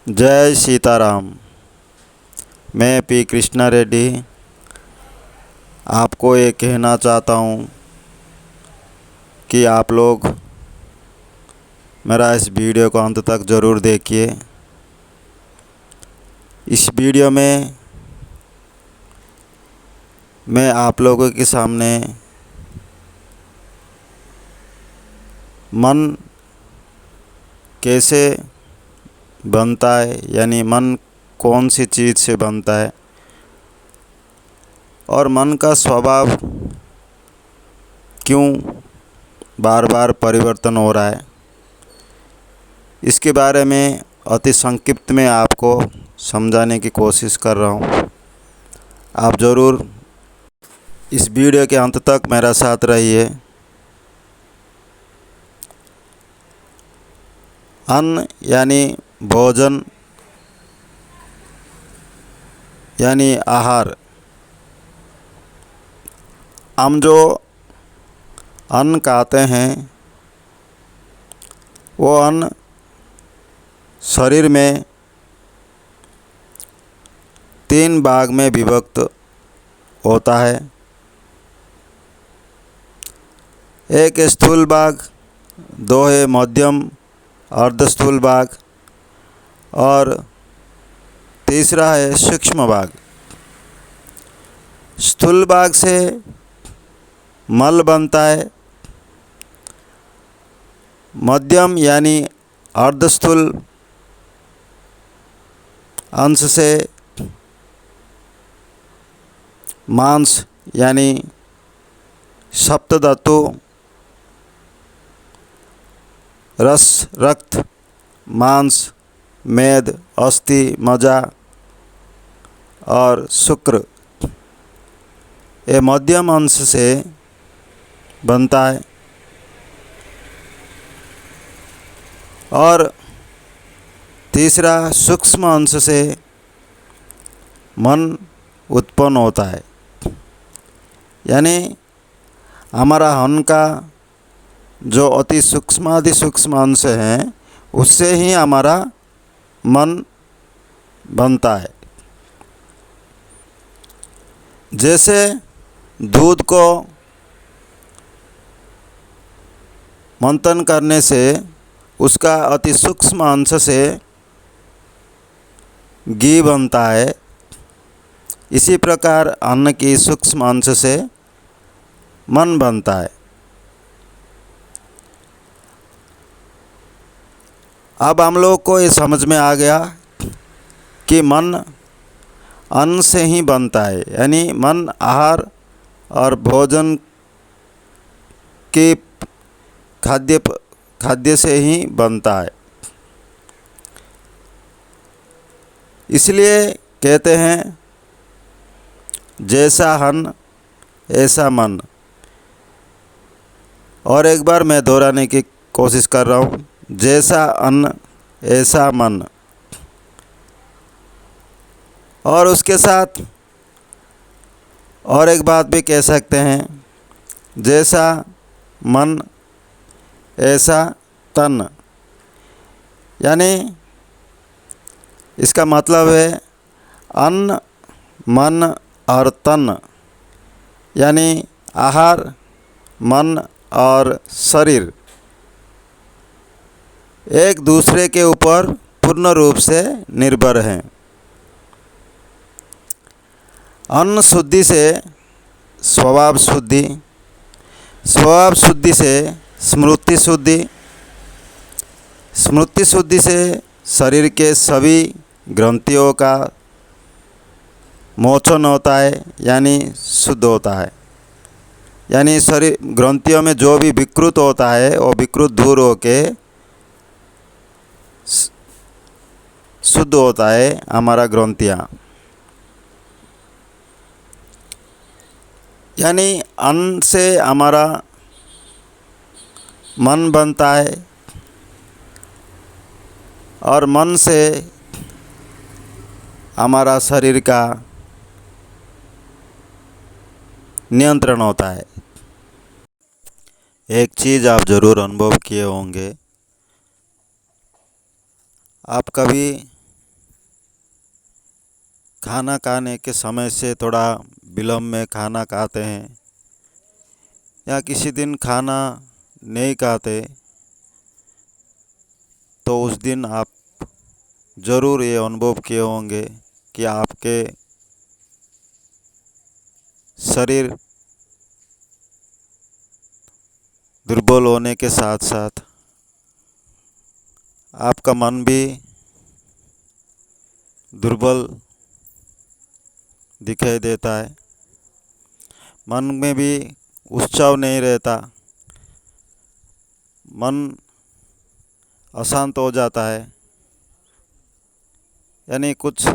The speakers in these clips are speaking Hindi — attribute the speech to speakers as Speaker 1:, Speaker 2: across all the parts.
Speaker 1: जय सीताराम। मैं पी कृष्णा रेड्डी आपको ये कहना चाहता हूँ कि आप लोग मेरा इस वीडियो को अंत तक ज़रूर देखिए। इस वीडियो में मैं आप लोगों के सामने मन कैसे बनता है, यानी मन कौन सी चीज़ से बनता है और मन का स्वभाव क्यों बार बार परिवर्तन हो रहा है, इसके बारे में अति संक्षिप्त में आपको समझाने की कोशिश कर रहा हूँ। आप ज़रूर इस वीडियो के अंत तक मेरा साथ रहिए। अन्न यानी भोजन यानी आहार। हम जो अन्न खाते हैं वो अन्न शरीर में 3 भाग में विभक्त होता है। एक स्थूल भाग, 2 है मध्यम अर्धस्थूल भाग और तीसरा है सूक्ष्म भाग। स्थूल भाग से मल बनता है, मध्यम यानी अर्धस्थूल अंश से मांस यानी सप्तधातु, रस, रक्त, मांस, मेद, अस्थि, मज्जा और शुक्र, ये मध्यम अंश से बनता है। और तीसरा सूक्ष्म अंश से मन उत्पन्न होता है, यानी हमारा अन्न का जो अति सूक्ष्मादि सूक्ष्म अंश हैं उससे ही हमारा मन बनता है। जैसे दूध को मंथन करने से उसका अति सूक्ष्म अंश से घी बनता है, इसी प्रकार अन्न की सूक्ष्म अंश से मन बनता है। अब हम लोग को ये समझ में आ गया कि मन अन्न से ही बनता है, यानी मन आहार और भोजन के खाद्य से ही बनता है। इसलिए कहते हैं जैसा अन्न ऐसा मन। और एक बार मैं दोहराने की कोशिश कर रहा हूँ, जैसा अन्न ऐसा मन। और उसके साथ और एक बात भी कह सकते हैं, जैसा मन ऐसा तन। यानी इसका मतलब है अन्न, मन और तन, यानी आहार, मन और शरीर एक दूसरे के ऊपर पूर्ण रूप से निर्भर हैं। अन्न शुद्धि से स्वभाव शुद्धि, स्वभाव शुद्धि से स्मृति शुद्धि, स्मृति शुद्धि से शरीर के सभी ग्रंथियों का मोचन होता है, यानी शुद्ध होता है। यानी शरीर ग्रंथियों में जो भी विकृत होता है वो विकृत दूर होके शुद्ध होता है हमारा ग्रंथियाँ। यानी अन्न से हमारा मन बनता है और मन से हमारा शरीर का नियंत्रण होता है। एक चीज़ आप ज़रूर अनुभव किए होंगे, आप कभी खाना खाने के समय से थोड़ा विलम्ब में खाना खाते हैं या किसी दिन खाना नहीं खाते, तो उस दिन आप ज़रूर ये अनुभव किए होंगे कि आपके शरीर दुर्बल होने के साथ साथ आपका मन भी दुर्बल दिखाई देता है। मन में भी उत्साह नहीं रहता, मन अशांत हो जाता है, यानी कुछ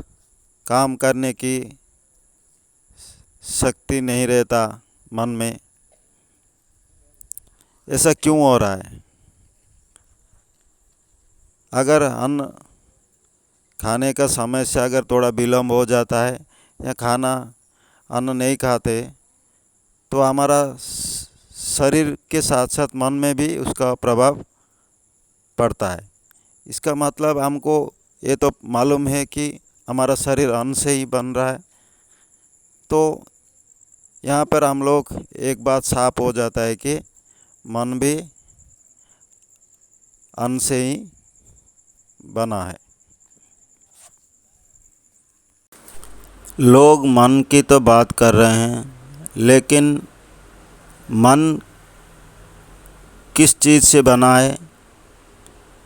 Speaker 1: काम करने की शक्ति नहीं रहता मन में। ऐसा क्यों हो रहा है? अगर अन्न खाने का समय से अगर थोड़ा विलम्ब हो जाता है या खाना अन्न नहीं खाते, तो हमारा शरीर के साथ साथ मन में भी उसका प्रभाव पड़ता है। इसका मतलब हमको ये तो मालूम है कि हमारा शरीर अन्न से ही बन रहा है, तो यहाँ पर हम लोग एक बात साफ हो जाता है कि मन भी अन्न से ही बना है। लोग मन की तो बात कर रहे हैं, लेकिन मन किस चीज़ से बना है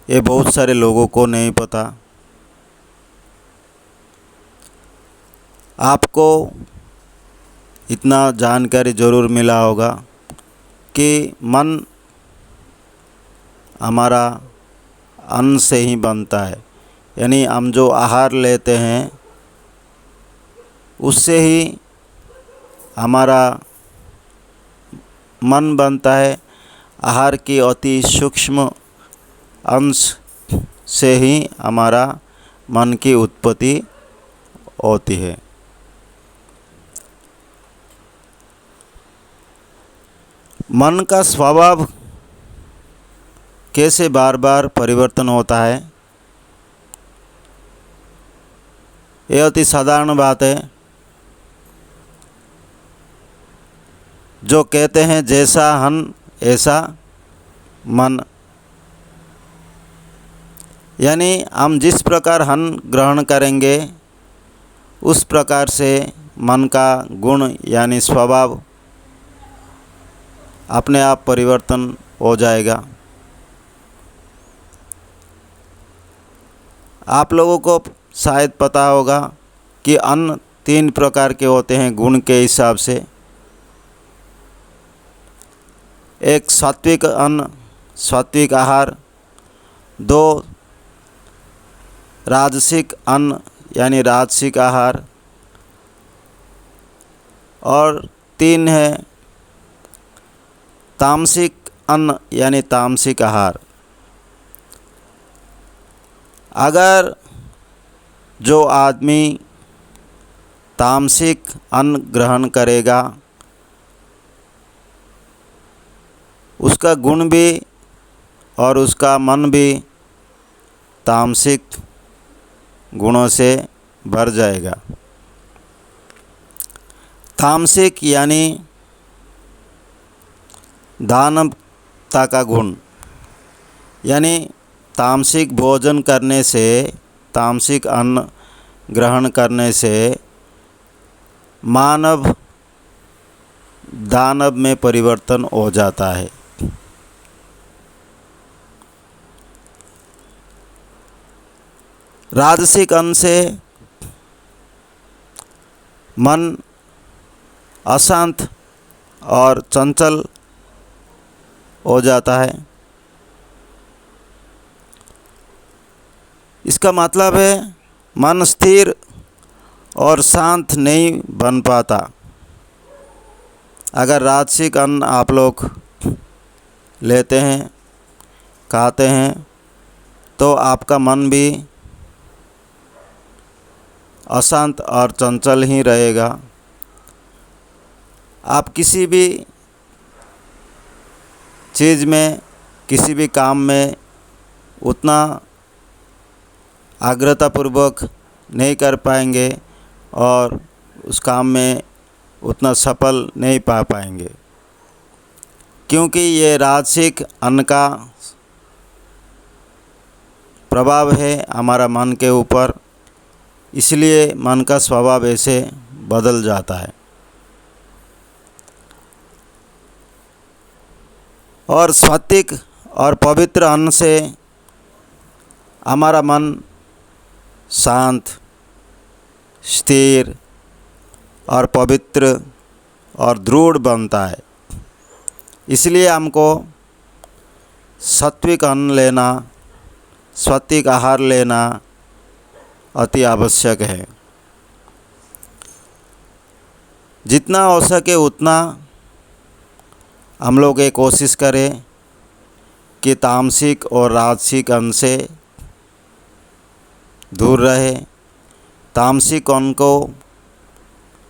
Speaker 1: ये बहुत सारे लोगों को नहीं पता। आपको इतना जानकारी ज़रूर मिला होगा कि मन हमारा अन्न से ही बनता है, यानी हम जो आहार लेते हैं उससे ही हमारा मन बनता है। आहार की अति सूक्ष्म अंश से ही हमारा मन की उत्पत्ति होती है। मन का स्वभाव कैसे बार बार परिवर्तन होता है, यह अति साधारण बात है। जो कहते हैं जैसा अन्न ऐसा मन, यानी हम जिस प्रकार अन्न ग्रहण करेंगे उस प्रकार से मन का गुण यानी स्वभाव अपने आप परिवर्तन हो जाएगा। आप लोगों को शायद पता होगा कि अन्न 3 प्रकार के होते हैं गुण के हिसाब से। एक सात्विक अन्न, सात्विक आहार, 2 राजसिक अन्न यानी राजसिक आहार, और 3 है तामसिक अन्न यानी तामसिक आहार। अगर जो आदमी तामसिक अन्न ग्रहण करेगा उसका गुण भी और उसका मन भी तामसिक गुणों से भर जाएगा। तामसिक यानी दानवता का गुण, यानी तामसिक भोजन करने से, तामसिक अन्न ग्रहण करने से मानव दानव में परिवर्तन हो जाता है। राजसिक अन्न से मन अशांत और चंचल हो जाता है। इसका मतलब है मन स्थिर और शांत नहीं बन पाता। अगर राजसिक अन्न आप लोग लेते हैं, खाते हैं, तो आपका मन भी अशांत और चंचल ही रहेगा। आप किसी भी चीज़ में, किसी भी काम में उतना आग्रहतापूर्वक नहीं कर पाएंगे और उस काम में उतना सफल नहीं पा पाएंगे, क्योंकि ये राजसिक अन्न का प्रभाव है हमारा मन के ऊपर। इसलिए मन का स्वभाव ऐसे बदल जाता है। और सात्विक और पवित्र अन्न से हमारा मन शांत, स्थिर और पवित्र और दृढ़ बनता है। इसलिए हमको सात्विक अन्न लेना, सात्विक आहार लेना अति आवश्यक है। जितना हो सके उतना हम लोग ये कोशिश करें कि तामसिक और राजसिक अन्न से दूर रहे। तामसिक अन्न को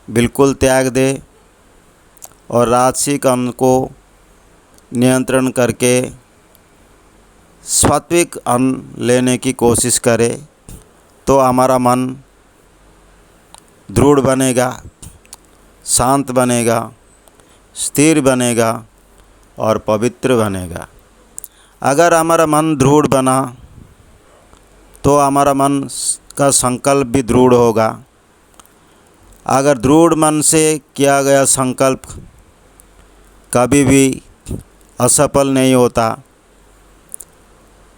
Speaker 1: बिल्कुल त्याग दे और राजसिक अन्न को नियंत्रण करके सात्विक अन्न लेने की कोशिश करे, तो हमारा मन दृढ़ बनेगा, शांत बनेगा, स्थिर बनेगा और पवित्र बनेगा। अगर हमारा मन दृढ़ बना तो हमारा मन का संकल्प भी दृढ़ होगा। अगर दृढ़ मन से किया गया संकल्प कभी भी असफल नहीं होता।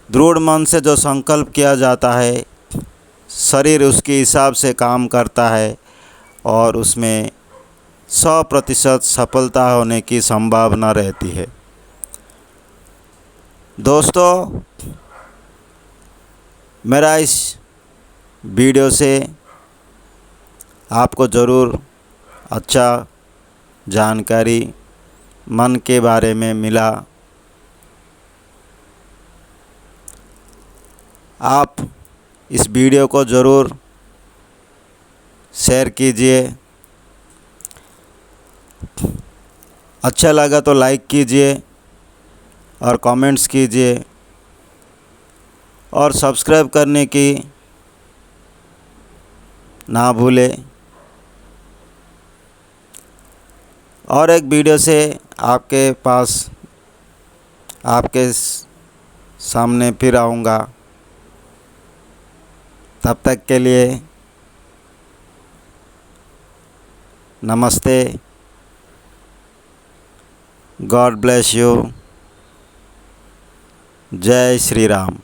Speaker 1: दृढ़ मन से जो संकल्प किया जाता है, शरीर उसके हिसाब से काम करता है और उसमें 100% सफलता होने की संभावना रहती है। दोस्तों, मेरा इस वीडियो से आपको ज़रूर अच्छा जानकारी मन के बारे में मिला। आप इस वीडियो को ज़रूर शेयर कीजिए। अच्छा लगा तो लाइक कीजिए और कमेंट्स कीजिए और सब्सक्राइब करने की ना भूलें। और एक वीडियो से आपके पास, आपके सामने फिर आऊँगा। तब तक के लिए नमस्ते। God bless you. जय श्री राम।